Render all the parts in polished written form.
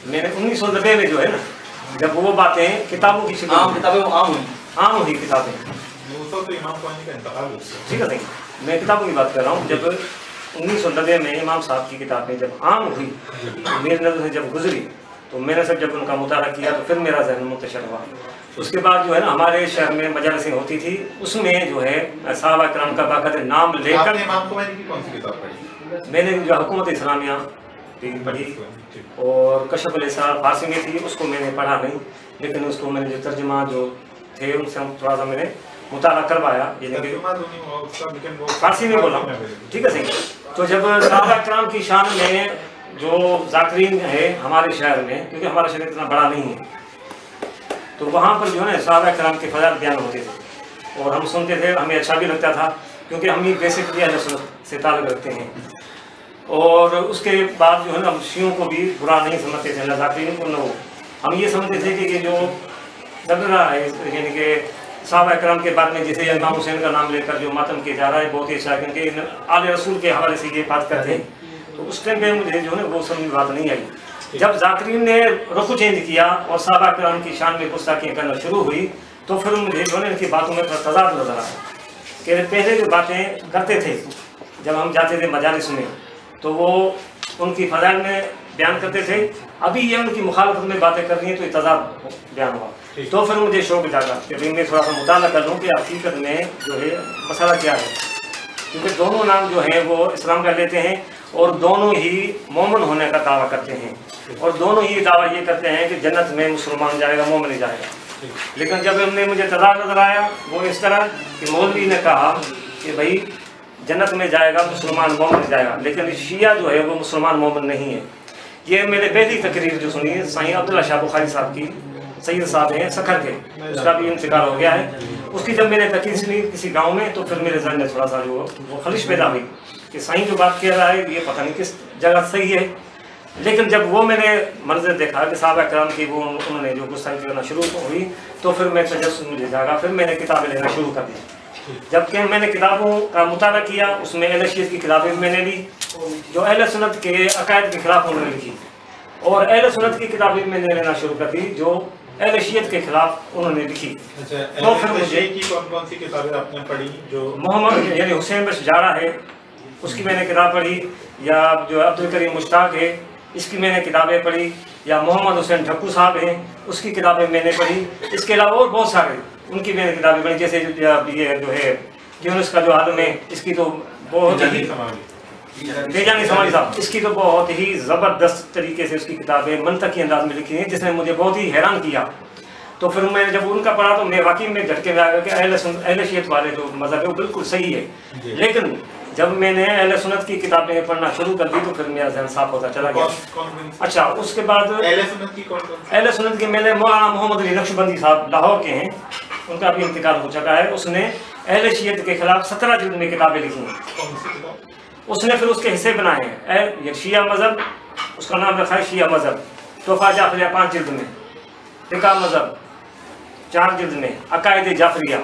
मैंने 1990 में जो है ना, जब वो बातें किताबों की आम हुई किताबें, ठीक है, मैं किताबों की बात कर रहा हूँ। जब 1990 में इमाम साहब की किताबें जब आम हुई, मेरे नज़र से जब गुजरी, तो मैंने सब जब उनका मुताला किया तो फिर मेरा जहन मुंतशर हुआ। उसके बाद जो है ना, हमारे शहर में मजालिसें होती थी, उसमें जो है सहाबा किराम का बाकायदा नाम लेकर इमाम खुमैनी की कौन सी किताब पढ़ी? मैंने जो हुकूमत इस्लामिया पढ़ी और कशफ अल-इसरार फारसी में थी, उसको मैंने पढ़ा नहीं, लेकिन उसको मैंने जो तर्जुमा जो थे उनसे थोड़ा सा मैंने मुताला करवाया, यानी कि फारसी में बोला, ठीक है सही। तो जब सहाबा किराम की शान में जो ज़ाकिरीन है हमारे शहर में, क्योंकि हमारा शहर इतना बड़ा नहीं है, तो वहाँ पर जो है ना सहाबा किराम के फज़ाइल बयान होते थे और हम सुनते थे, हमें अच्छा भी लगता था, क्योंकि हम ये बेसिकली अहले सुन्नत से ताल्लुक़ रखते हैं। और उसके बाद जो है ना, हम शियों को भी बुरा नहीं समझते थे, न ज़ाकिरीन को न वो, हम ये समझते थे कि जो चल रहा है, यानी कि सहाबा किराम के बारे में जैसे इमाम हुसैन का नाम लेकर जो मातम किया जा रहा है, बहुत ही अच्छा, क्योंकि आले रसूल के हवाले से ये बात करते हैं, तो उस टाइम पे मुझे जो है ना वो समझ बात नहीं आई। जब ज़ाकिरीन ने रुख चेंज किया और सहाबा किराम की शान में गुस्ताखियाँ करना शुरू हुई, तो फिर मुझे जो है इनकी बातों में तज़ाद नजर आया कि पहले जो बातें करते थे जब हम जाते थे मजालिस में, तो वो उनकी फ़ज़ाइल में बयान करते थे, अभी ये उनकी मुखालफत में बातें कर रही हैं, तो तज़ाद बयान हुआ। तो फिर मुझे शौक़ जागा कि भाई मैं थोड़ा सा मुताला कर लूँ कि हकीकत में जो है मसला क्या है, क्योंकि दोनों नाम जो हैं वो इस्लाम का लेते हैं और दोनों ही मोमिन होने का दावा करते हैं, और दोनों ही दावा ये करते हैं कि जन्नत में मुसलमान जाएगा, मोमिन नहीं जाएगा। लेकिन जब हमने मुझे तज़ाद नजर आया वो इस तरह कि मौलवी ने कहा कि भाई जन्नत में जाएगा मुसलमान, मोमिन जाएगा, लेकिन शिया जो है वो मुसलमान मोमिन नहीं है। ये मैंने पहली तकरीर जो सुनी है साईं अब्दुल्ला शाह बुखारी साहब की, सैयद साहब हैं सखर के, उसका भी इंतकाल हो गया है। उसकी जब मैंने तकरीर सुनी किसी गांव में, तो फिर मेरे जहन में थोड़ा सा जो वो खलिश पैदा हुई कि साईं जो बात कह रहा है ये पता नहीं किस जगह सही है। लेकिन जब वो मैंने मंजर देखा कि सहाबा किराम की वो उन्होंने जो गुस्ताखी करना शुरू हुई, तो फिर मैं तजस्सुस मुझे जागा, फिर मैंने किताबें लेना शुरू कर दी। जबकि मैंने किताबों का मुताला किया, उसमें अहले शीयत की किताबें मैंने ली जो अहले सुन्नत के अकायद के खिलाफ उन्होंने लिखी, और अहले सुन्नत की किताबें मैंने लेना शुरू कर दी जो अहले शीयत के खिलाफ उन्होंने लिखी। तो फिर मुझे कौन सी किताबें आपने पढ़ी? जो मोहम्मद यानी हुसैन बख्श जारा है, उसकी मैंने किताब पढ़ी, या जो अब्दुल करीम मुश्ताक है इसकी मैंने किताबें पढ़ी, या मोहम्मद हुसैन ढक्कू साहब हैं उसकी किताबें मैंने पढ़ी। इसके अलावा और बहुत सारे उनकी मैंने किताबें पढ़ी, जैसे ये जो है यूनुस का जो आलम है, इसकी तो बहुत ही बेजानी समाजी साहब, इसकी तो बहुत ही ज़बरदस्त तरीके से उसकी किताबें मंतकी अंदाज में लिखी हैं, जिसने मुझे बहुत ही हैरान किया। तो फिर मैंने जब उनका पढ़ा तो मैं वाकई में झटके में आ गया कि अहले शीयत वाले जो मज़हब है वो बिल्कुल सही है। लेकिन जब मैंने अहले सुन्नत की किताबें पढ़ना शुरू कर दी तो फिर मेरा ज़हन साफ होता चला गया। अच्छा, उसके बाद अहले सुन्नत की मैंने मौलाना मोहम्मद अली नक्शबंदी साहब लाहौर के हैं, उनका भी इंतकाल हो चुका है। उसने अहले शीयत के खिलाफ 17 जिल्द में किताबें लिखी हैं। उसने फिर उसके हिस्से बनाए हैं, ये शिया मज़हब, उसका नाम रखा है शिया मज़हब, तोहफ़ा जाफरिया 5 जिल्द में, फ़िक़्ह मज़हब 4 जिल्द में, अकायद जाफरिया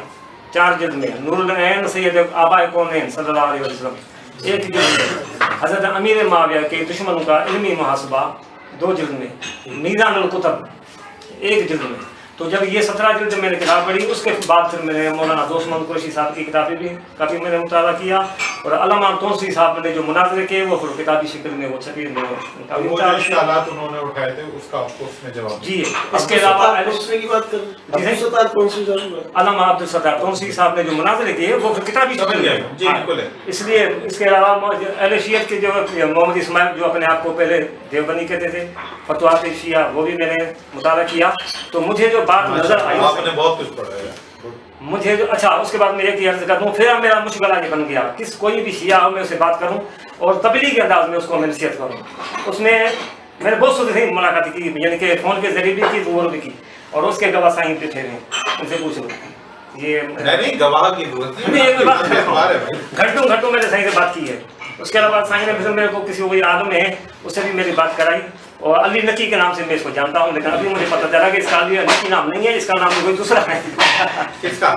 4 जिल्द में, नूरुल ऐन सैयद आबाए कौनैन सल्लल्लाहु अलैहि वसल्लम 1 जिल्द में, हज़रत अमीर मुआविया के दुश्मनों का इल्मी मुहासबा 2 जिल्द में, मीज़ानुल कुतब 1 जिल्द में। तो जब ये 17 जिल्द मैंने किताब पढ़ी, उसके बाद फिर मैंने मौलाना दोस्त मोहम्मद कुरैशी साहब की किताबें भी काफ़ी मैंने मुताला किया, और अल्लामा तौसी साहब ने जो मुनाज़रे किए वो फिर किताबी शक्ल में वो छपी में उन्होंने उठाए थे उसका आपको उसमें जवाब जी। इसके अलावा अल्लामा अब्दुल सत्तार तौसी साहब ने जो मुनाज़रे किए वो फिर किताबी शक्ल में, इसलिए इसके अलावा अहले शीयत के जो मोहम्मद इस्माइल जो अपने आप को पहले देवबंदी कहते थे, फतवात शिया, वो भी मैंने मुताला किया। तो मुझे जो बात नजर आई, आपने बहुत कुछ पढ़ा है मुझे जो अच्छा, उसके बाद मैं एक ही अर्ज कर दूँ, फिर मेरा मुश्किल ये बन गया किस कोई भी शिया हो मैं उससे बात करूँ और तबलीगी अंदाज में उसको मैं नसीहत करूँ। उसमें मैंने बहुत सी मुलाकात की, यानी कि फ़ोन के जरिए भी की, दूर भी की, और उसके गवाह साईं बैठे हैं, उनसे पूछ लो ये नहीं गवाह की घंटों मैंने साईं से बात की है। उसके अलावा साईं ने फिर मेरे को किसी कोई आलम है उससे भी मेरी बात कराई, और अली नकी के नाम से मैं इसको जानता हूँ, लेकिन अभी मुझे पता चला कि इसका अली नकी नाम नहीं है, इसका नाम कोई दूसरा है। किसका?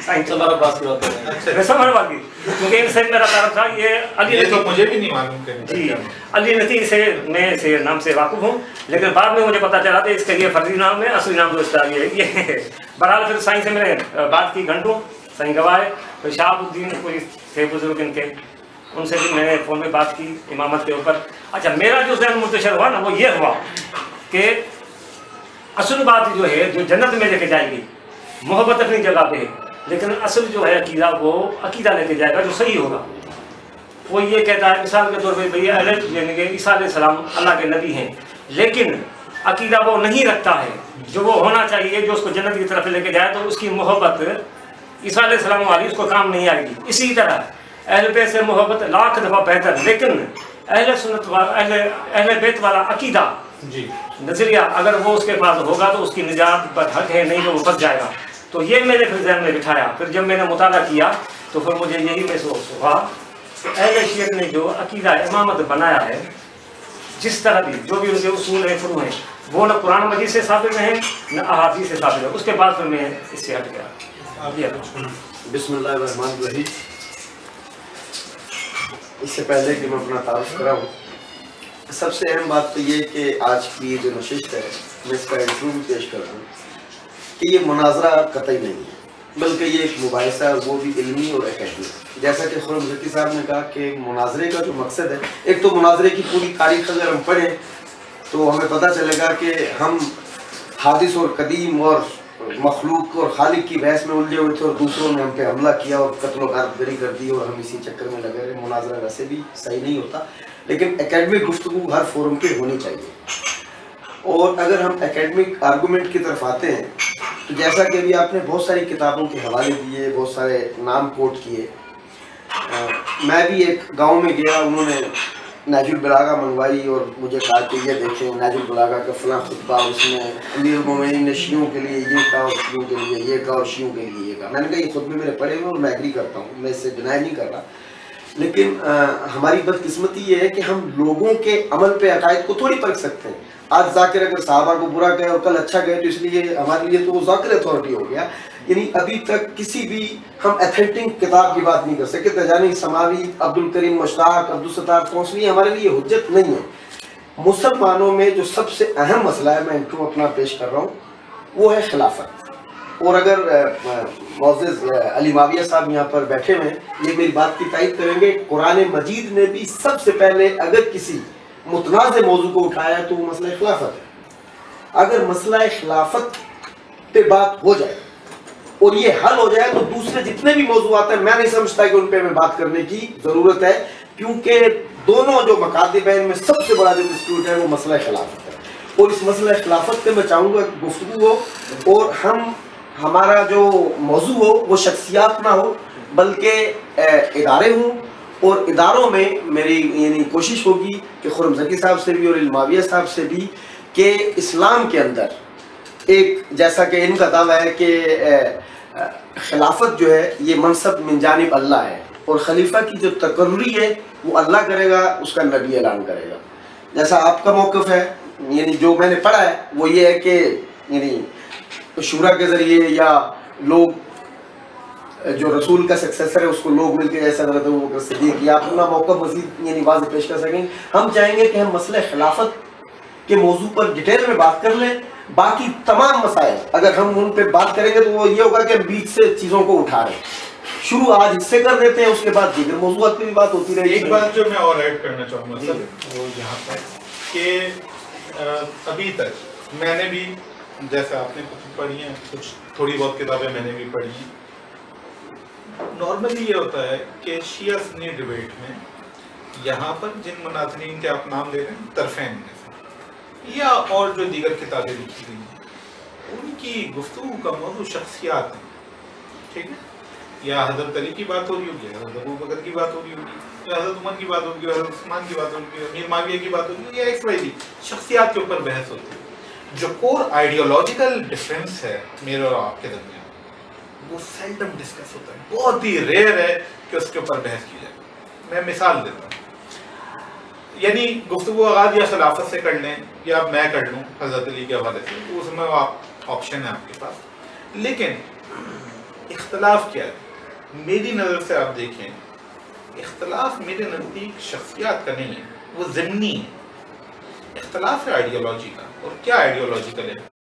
سمر عباس کی بات کر رہے ہیں؟ سمر عباس کی، کیونکہ ان سے میرا تعارف تھا. یہ علی تو مجھے بھی نہیں معلوم جی علی نتی سے میں سے نام سے واقف ہوں، لیکن بعد میں مجھے پتا چلا تھا اس کا یہ فرضی نام ہے، اصلی نام تو اس کا یہ ہے. بہرحال پھر سائیں سے میں نے بات کی گھنٹوں، سائیں گواہ ہے. پھر شہاب الدین کوئی تھے بزرگ ان کے، ان سے بھی میں نے فون میں بات کی امامت کے اوپر. اچھا میرا جو ذہن منتشر ہوا نا وہ یہ ہوا کہ اصل بات جو ہے جو جنت میں لے کے جائے گی، محبت اپنی جگہ پہ ہے، لیکن اصل جو ہے عقیدہ وہ عقیدہ لے کے جائے گا جو صحیح ہوگا. وہ یہ کہتا ہے مثال کے طور پہ بھئی یعنی کہ عیسیٰ علیہ السلام اللہ کے نبی ہیں، لیکن عقیدہ وہ نہیں رکھتا ہے جو وہ ہونا چاہیے جو اس کو جنت کی طرف لے کے جائے، تو اس کی محبت عیسیٰ علیہ السلام والی اس کو کام نہیں آئے گی. اسی طرح اہل بیت سے محبت لاکھ دفعہ بہتر، لیکن اہل سنت اہل بیت والا عقیدہ جی نظریہ اگر وہ اس کے پاس ہوگا تو اس کی نجات پر حق ہے، نہیں تو وہ پھنس جائے گا. تو یہ میں نے پھر ذہن میں بٹھایا. پھر جب میں نے مطالعہ کیا تو پھر مجھے یہی محسوس ہوا اہل شیعہ نے جو عقیدہ امامت بنایا ہے، جس طرح بھی جو بھی ان کے اصول ہیں فروع ہیں، وہ نہ قرآن مجید سے ثابت ہیں نہ احادیث سے ثابت ہے. اس کے بعد پھر میں اس سے ہٹ گیا. بسم اللہ الرحمن الرحیم. اس سے پہلے کہ میں اپنا تعارف کراؤں، سب سے اہم بات تو یہ کہ آج کی جو نشست ہے میں اس کا انٹرویو بھی پیش کر رہا ہوں کہ یہ مناظرہ قطعی نہیں ہے، بلکہ یہ ایک مباحثہ ہے، وہ بھی علمی اور اکیڈمک. جیسا کہ خرم زکی صاحب نے کہا کہ مناظرے کا جو مقصد ہے، ایک تو مناظرے کی پوری تاریخ اگر ہم پڑھیں تو ہمیں پتہ چلے گا کہ ہم حادث اور قدیم اور مخلوق اور خالق کی بحث میں الجھے ہوئے تھے، اور دوسروں نے ہم پہ حملہ کیا اور قتل و غارت گری کر دی، اور ہم اسی چکر میں لگے رہے. مناظرہ ویسے بھی صحیح نہیں ہوتا، لیکن اکیڈمک گفتگو ہر فورم پہ ہونی چاہیے. اور اگر ہم اکیڈمک آرگومنٹ کی طرف آتے ہیں تو جیسا کہ ابھی آپ نے بہت ساری کتابوں کے حوالے دیے، بہت سارے نام کوٹ کیے. میں بھی ایک گاؤں میں گیا، انہوں نے نہج البلاغہ منگوائی اور مجھے کہا کہ یہ دیکھیں نہج البلاغہ کا فلاں خطبہ، اس میں امیر المومنین نے شیعوں کے لیے یہ کہا اور شیعوں کے لیے یہ کہا اور شیعوں کے لیے یہ کہا. میں نے کہا یہ خطبے میرے پڑھے ہوئے اور میں ایگری کرتا ہوں، میں اس سے ڈینائی نہیں کر رہا. لیکن ہماری بدقسمتی یہ ہے کہ ہم لوگوں کے عمل پہ عقائد کو تھوڑی پرکھ سکتے ہیں. آج ذاکر اگر صحابہ کو برا کہے اور کل اچھا کہے تو اس لیے ہمارے لیے تو وہ ذاکر اتھارٹی ہو گیا. یعنی ابھی تک کسی بھی ہم ایتھنٹک کتاب کی بات نہیں کر سکتے. تجانی سماوی، عبد الکریم مشتاق، عبدالستار توسوی ہمارے لیے حجت نہیں ہے. مسلمانوں میں جو سب سے اہم مسئلہ ہے، میں انٹرو اپنا پیش کر رہا ہوں، وہ ہے خلافت. اور اگر معزز علی معاویہ صاحب یہاں پر بیٹھے ہوئے ہیں، یہ میری بات کی تائید کریں گے، قرآن مجید نے بھی سب سے پہلے اگر کسی متنازع موضوع کو اٹھایا تو وہ مسئلہ خلافت ہے. اگر مسئلہ خلافت پہ بات ہو جائے اور یہ حل ہو جائے تو دوسرے جتنے بھی موضوعات ہیں میں نہیں سمجھتا کہ ان پہ ہمیں بات کرنے کی ضرورت ہے، کیونکہ دونوں جو مکاتب ہیں ان میں سب سے بڑا جو ڈسپیوٹ ہے وہ مسئلہ خلافت ہے. اور اس مسئلہ خلافت پہ میں چاہوں گا کہ گفتگو ہو اور ہمارا جو موضوع ہو وہ شخصیات نہ ہو بلکہ ادارے ہوں. اور اداروں میں میری یعنی کوشش ہوگی کہ خرم زکی صاحب سے بھی اور معاویہ صاحب سے بھی کہ اسلام کے اندر ایک جیسا کہ ان کا دعویٰ ہے کہ خلافت جو ہے یہ منصب من جانب اللہ ہے اور خلیفہ کی جو تقرری ہے وہ اللہ کرے گا، اس کا نبی اعلان کرے گا. جیسا آپ کا موقف ہے، یعنی جو میں نے پڑھا ہے وہ یہ ہے کہ یعنی شورا کے ذریعے یا لوگ جو رسول کا سکسیسر ہے اس کو لوگ مل کے جیسا حضرت ابوبکر صدیق، یا اپنا موقع مزید یعنی واضح پیش کر سکیں. ہم چاہیں گے کہ ہم مسئلہ خلافت کے موضوع پر ڈیٹیل میں بات کر لیں. باقی تمام مسائل اگر ہم ان پہ بات کریں گے تو وہ یہ ہوگا کہ ہم بیچ سے چیزوں کو اٹھا رہے ہیں. شروع آج اس سے کر دیتے ہیں، اس کے بعد دیگر موضوعات پہ بھی بات ہوتی رہے گی. ایک بات جو میں اور ایڈ کرنا چاہوں گا سر، وہ یہاں پر کہ ابھی تک میں نے بھی جیسے آپ نے کچھ پڑھی ہیں، کچھ تھوڑی بہت کتابیں میں نے بھی پڑھی ہیں. نارملی یہ ہوتا ہے کہ شیعہ سنی ڈیبیٹ میں یہاں پر جن مناظرین کے آپ نام لے رہے ہیں طرفین میں سے یا اور جو دیگر کتابیں لکھی گئی ہیں ان کی گفتگو کا موضوع شخصیات ہیں، ٹھیک ہے، یا حضرت علی کی بات ہو رہی ہوگی، حضرت ابوبکر کی بات ہو رہی ہوگی، یا حضرت عمر کی بات ہوگی، حضرت عثمان کی بات ہوگی، امیر معاویہ کی بات ہوگی، یا ایکس وائی زیڈ شخصیات کے اوپر بحث ہوتی ہے. جو کور آئیڈیولوجیکل ڈفرینس ہے میرے اور آپ کے درمیان وہ سیلڈم ڈسکس ہوتا ہے، بہت ہی ریئر ہے کہ اس کے اوپر بحث کی جائے. میں مثال دیتا ہوں، یعنی گفتگو آغاز یا خلافت سے کر لیں یا میں کر لوں حضرت علی کے حوالے سے، اس میں آپ آپشن ہے آپ کے پاس. لیکن اختلاف کیا ہے؟ میری نظر سے آپ دیکھیں، اختلاف میرے نزدیک شخصیات کا نہیں ہے، وہ ضمنی ہے، اختلاف ہے آئیڈیالوجی کا. اور کیا آئیڈیالوجیکل ہے؟